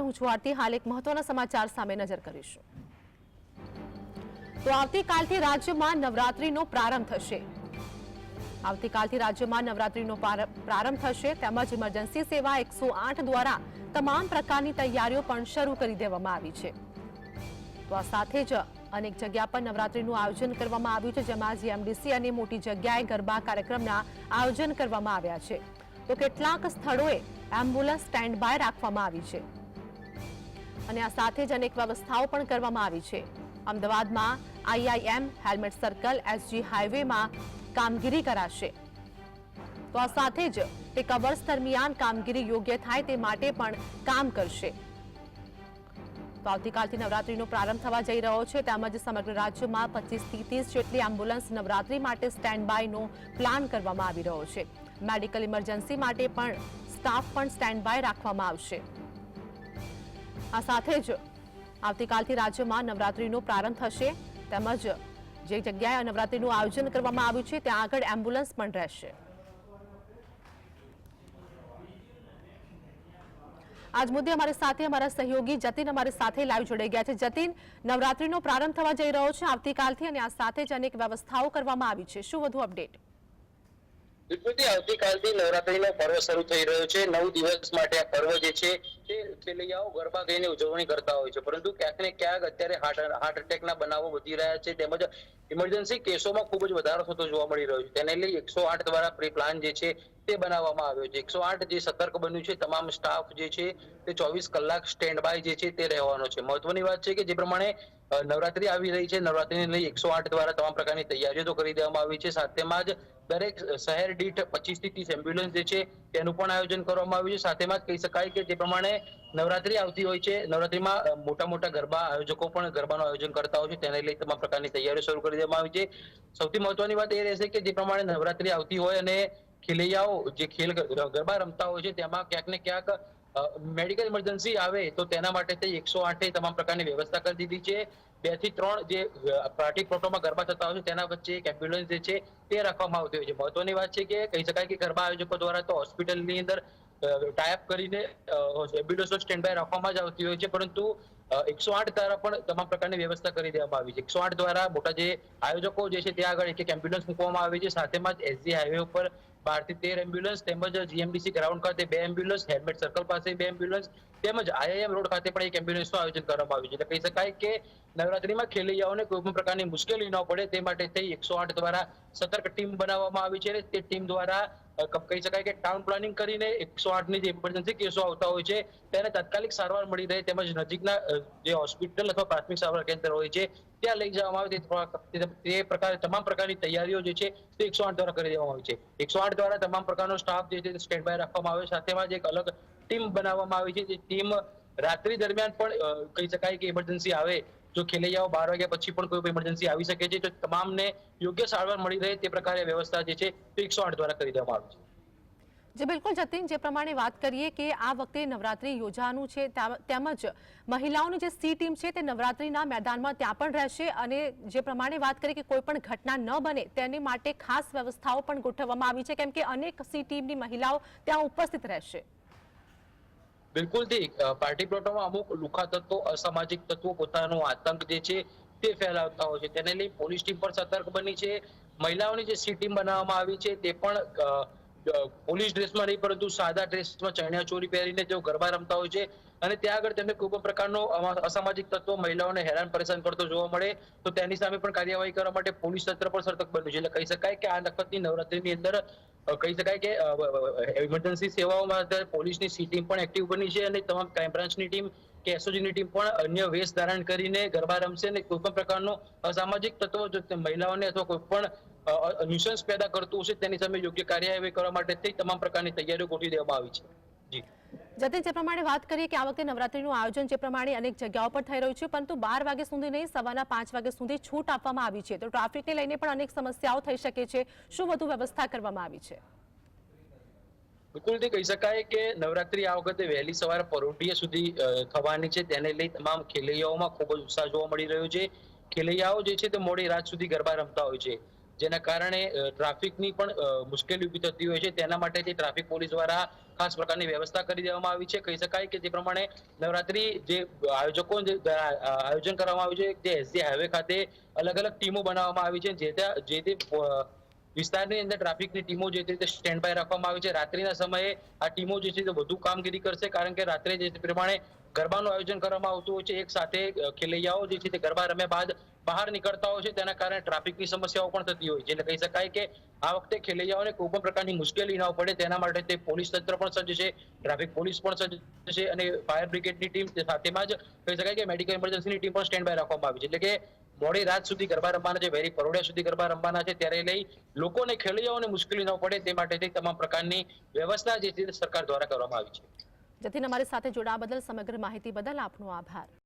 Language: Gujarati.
હું છું આરતી। હાલ એક મહત્વના સમાચાર સામે નજર કરીશું। તો આવતીકાલથી રાજ્યમાં નવરાત્રીનો પ્રારંભ થશે। આવતીકાલથી રાજ્યમાં નવરાત્રીનો પ્રારંભ થશે તેમજ ઇમરજન્સી સેવા 108 દ્વારા તમામ પ્રકારની તૈયારીઓ પણ શરૂ કરી દેવામાં આવી છે। તો આ સાથે જ અનેક જગ્યા પર નવરાત્રીનું આયોજન કરવામાં આવ્યું છે, જેમાં જીએમડીસી અને મોટી જગ્યાએ ગરબા કાર્યક્રમના આયોજન કરવામાં આવ્યા છે। તો કેટલાક સ્થળોએ એમ્બ્યુલન્સ સ્ટેન્ડ બાય રાખવામાં આવી છે અને આ સાથે જ અનેક વ્યવસ્થાઓ પણ કરવામાં આવી છે। અમદાવાદમાં આઈઆઈએમ, હેલ્મેટ સર્કલ, એસજી હાઈવેમાં કામગીરી કરાશે। તો આ સાથે જ પીક અવર્સ દરમિયાન કામગીરી યોગ્ય થાય તે માટે પણ કામ કરશે। તો આવતીકાલથી નવરાત્રીનો પ્રારંભ થવા જઈ રહ્યો છે તેમજ સમગ્ર રાજ્યમાં 25 થી 30 જેટલી એમ્બ્યુલન્સ નવરાત્રી માટે સ્ટેન્ડ બાયનો પ્લાન કરવામાં આવી રહ્યો છે। મેડિકલ ઇમરજન્સી માટે પણ સ્ટાફ પણ સ્ટેન્ડ બાય રાખવામાં આવશે। આ સાથે જ આવતીકાલથી રાજ્યમાં નવરાત્રીનો પ્રારંભ થશે તેમજ જે જગ્યાએ નવરાત્રીનું આયોજન કરવામાં આવ્યું છે ત્યાં આગળ એમ્બ્યુલન્સ પણ રહેશે। આજ મુદ્દે અમારી સાથે અમારા સહયોગી જતીન અમારી સાથે લાઈવ જોડાઈ ગયા છે। જતીન, નવરાત્રીનો પ્રારંભ થવા જઈ રહ્યો છે આવતીકાલથી અને આ સાથે જ અનેક વ્યવસ્થાઓ કરવામાં આવી છે, શું વધુ અપડેટ? બિલકુલ, આવતીકાલથી નવરાત્રીનો પર્વ શરૂ થઈ રહ્યો છે। 9 દિવસ માટે આ પર્વ જે છે તે ખેલૈયાઓ ગરબા ગાઈને ઉજવણી કરતા હોય છે, પરંતુ ક્યાંક ને ક્યાંક અત્યારે હાર્ટ એટેકના બનાવો વધી રહ્યા છે તેમજ ઇમરજન્સી કેસોમાં ખૂબ જ વધારો થતો જોવા મળી રહ્યો છે। તેને લઈ 108 દ્વારા પ્રી પ્લાન જે છે તે બનાવવામાં આવ્યો છે। 108 જે સતર્ક બન્યું છે, તમામ સ્ટાફ જે છે તે 24 કલાક સ્ટેન્ડ બાય જે છે તે રહેવાનો છે। મહત્વની વાત છે કે જે પ્રમાણે નવરાત્રી આવી રહી છે, નવરાત્રીને લઈ 108 દ્વારા તમામ પ્રકારની તૈયારીઓ તો કરી દેવામાં આવી છે, સાથેમાં જ દરેક શહેર દીઠ 25 થી 30 એમ્બ્યુલન્સ જે છે તેનું પણ આયોજન કરવામાં આવ્યું છે। સાથેમાં જ કહી શકાય કે જે પ્રમાણે નવરાત્રી આવતી હોય છે, નવરાત્રીમાં મોટા મોટા ગરબા આયોજકો પણ ગરબાનું આયોજન કરતા હોય છે, તેને લઈ તમામ પ્રકારની તૈયારીઓ શરૂ કરી દેવામાં આવી છે। સૌથી મહત્વની વાત એ રહેશે કે જે પ્રમાણે નવરાત્રી આવતી હોય અને ખેલૈયાઓ જે ગરબા રમતા હોય છે તેમાં ક્યાંક ને ક્યાંક મેડિકલ ઇમરજન્સી આવે તો તેના માટે 108 તમામ પ્રકારની વ્યવસ્થા કરી દીધી છે। 2 થી 3 જે પાર્ટી પ્લોટોમાં ગરબા થતા હોય છે તેના વચ્ચે એક એમ્બ્યુલન્સ જે છે તે રાખવામાં આવતી હોય છે। મહત્વની વાત છે કે કહી શકાય કે ગરબા આયોજકો દ્વારા તો હોસ્પિટલની અંદર ટાઈપ કરીને એમ્બ્યુલન્સો સ્ટેન્ડ બાય રાખવામાં જ આવતી હોય છે, પરંતુ 108 દ્વારા પણ તમામ પ્રકારની વ્યવસ્થા કરી દેવામાં આવી છે। 108 દ્વારા મોટા જે આયોજકો જે છે ત્યાં આગળ એક એમ્બ્યુલન્સ મૂકવામાં આવી છે, સાથેમાં જ એસજી હાઈવે ઉપર 12 થી 13 એમ્બ્યુલન્સ તેમજ જીએમડીસી ગ્રાઉન્ડ ખાતે 2 એમ્બ્યુલન્સ, હેલ્મેટ સર્કલ પાસે 2 એમ્બ્યુલન્સ તેમજ આઈઆઈએમ રોડ ખાતે પણ એક એમ્બ્યુલન્સનું આયોજન કરવામાં આવ્યું છે। એટલે કહી શકાય કે નવરાત્રીમાં ખેલૈયાઓને કોઈ પણ પ્રકારની મુશ્કેલી ન પડે તે માટે 108 દ્વારા સતર્ક ટીમ બનાવવામાં આવી છે। તે ટીમ દ્વારા કહી શકાય કે ટાઉન પ્લાનિંગ કરીને 108 ની જે ઇમરજન્સી કેસો આવતા હોય છે તેને તાત્કાલિક સારવાર મળી રહે તેમજ નજીકના જે હોસ્પિટલ અથવા પ્રાથમિક સારવાર કેન્દ્ર હોય છે ત્યાં લઈ જવામાં આવે તે પ્રકારે તમામ પ્રકારની તૈયારીઓ જે છે તે 108 દ્વારા કરી દેવામાં આવી છે। 108 દ્વારા તમામ પ્રકારનો સ્ટાફ જે છે સ્ટેન્ડ બાય રાખવામાં આવે, સાથેમાં જ એક અલગ ટીમ બનાવવામાં આવી છે। જે ટીમ રાત્રિ દરમિયાન પણ કહી શકાય કે ઇમરજન્સી આવે, જો ખેલૈયાઓ 12 વાગ્યા પછી પણ કોઈ ઇમરજન્સી આવી શકે છે તો તમામને યોગ્ય સારવાર મળી રહે તે પ્રકારે વ્યવસ્થા જે છે તે 108 દ્વારા કરી દેવામાં આવી છે। જે બિલકુલ જતીન, જે પ્રમાણે વાત કરીએ કે આ વખતે નવરાત્રી યોજાવાનું છે તેમજ મહિલાઓની જે સી ટીમ છે તે નવરાત્રીના મેદાનમાં ત્યાં પણ રહેશે અને જે પ્રમાણે વાત કરીએ કે કોઈ પણ ઘટના ન બને તેની માટે ખાસ વ્યવસ્થાઓ પણ ગોઠવવામાં આવી છે, કેમ કે અનેક સી ટીમની મહિલાઓ ત્યાં ઉપસ્થિત રહેશે। બિલકુલથી પાર્ટી પ્લોટોમાં અમુક લુખા તત્વો, અસામાજિક તત્વો પોતાનો આતંક જે છે તે ફેલાવતા હોય છે, તેને લઈ પોલીસ ટીમ પણ સતર્ક બની છે। મહિલાઓની જે સી ટીમ બનાવવામાં આવી છે તે પણ પોલીસ ડ્રેસમાં નહીં પરંતુ સાદા ડ્રેસમાં ચણિયાચોળી પહેરીને તેઓ ગરબા રમતા હોય છે અને ત્યાં આગળ તેમને કોઈ પણ પ્રકારનો અસામાજિક તત્વો મહિલાઓને હેરાન પરેશાન કરતો જોવા મળે તો તેની સામે પણ કાર્યવાહી કરવા માટે પોલીસ તંત્ર પણ સતર્ક બન્યું છે। એટલે કહી શકાય કે આ વખતની નવરાત્રીની અંદર કહી શકાય કે ઇમરજન્સી સેવાઓમાં પોલીસની સી ટીમ પણ એક્ટિવ બની છે અને તમામ ક્રાઇમ બ્રાન્ચની ટીમ કે એસઓજીની ટીમ પણ અન્ય વેશ ધારણ કરીને ગરબા રમશે અને કોઈ પણ પ્રકારનો અસામાજિક તત્વો મહિલાઓને અથવા કોઈ પણ ન્યુસન્સ પેદા કરતું હશે તેની સામે યોગ્ય કાર્યવાહી કરવા માટે તમામ પ્રકારની તૈયારીઓ ગોઠવી દેવામાં આવી છે। જી જતીન, જે પ્રમાણે વાત કરીએ કે આ વખતે નવરાત્રીનું આયોજન જે પ્રમાણે અનેક જગ્યાઓ પર થઈ રહ્યું છે, પરંતુ 12 વાગ્યા સુધી નહીં, સવારના 5 વાગ્યા સુધી છૂટ આપવામાં આવી છે, તો ટ્રાફિકને લઈને પણ અનેક સમસ્યાઓ થઈ શકે છે, શું વધુ વ્યવસ્થા કરવામાં આવી છે? બિલકુલથી કહી શકાય કે નવરાત્રી આ વખતે વહેલી સવારે પરોઢિયે સુધી થવાની છે, તેને લઈ તમામ ખેલૈયાઓમાં ખૂબ જ ઉત્સાહ જોવા મળી રહ્યો છે। ખેલૈયાઓ જે છે તે મોડી રાત સુધી ગરબા રમતા હોય છે। જેના કારણે ટ્રાફિકની પણ મુશ્કેલી ઊભી થતી હોય છે. તેના માટે ટ્રાફિક પોલીસ દ્વારા ખાસ પ્રકારની વ્યવસ્થા કરી દેવામાં આવી છે. કહી શકાય કે જે પ્રમાણે નવરાત્રી જે આયોજકો આયોજન કરવામાં આવ્યું છે, જે એસજી હાઈવે ખાતે અલગ અલગ ટીમો બનાવવામાં આવી છે. જે તે વિસ્તારની અંદર ટ્રાફિકની ટીમો જે રીતે સ્ટેન્ડ બાય રાખવામાં આવી છે. રાત્રિના સમયે આ ટીમો જે છે તે વધુ કામગીરી કરશે, કારણ કે રાત્રે જે પ્રમાણે ગરબાનું આયોજન કરવામાં આવતું હોય છે, એક સાથે ખેલૈયાઓ જે છે તે ગરબા રમ્યા બાદ બહાર નીકળતા હોય છે, તેના કારણે ટ્રાફિકની સમસ્યાઓ પણ થતી હોય છે. એટલે કહી શકાય કે આ વખતે ખેલૈયાઓને કોઈ પણ પ્રકારની મુશ્કેલી ન પડે તેના માટે તે પોલીસ તંત્ર પણ સજ્જ છે, ટ્રાફિક પોલીસ પણ સજ્જ છે અને ફાયર બ્રિગેડની ટીમ સાથેમાં જ કહી શકાય કે મેડિકલ ઇમરજન્સીની ટીમ પણ સ્ટેન્ડ બાય રાખવામાં આવી છે. એટલે કે મોડી રાત સુધી ગરબા રમવાના છે, વહેલી પરોઢિયા સુધી ગરબા રમવાના છે, ત્યારે લઈ લોકોને ખેલૈયાઓને મુશ્કેલી ન પડે તે માટે તમામ પ્રકારની વ્યવસ્થા જે છે સરકાર દ્વારા કરવામાં આવી છે. જતીન, અમારી સાથે જોડાવા બદલ, સમગ્ર માહિતી બદલ આપનો આભાર.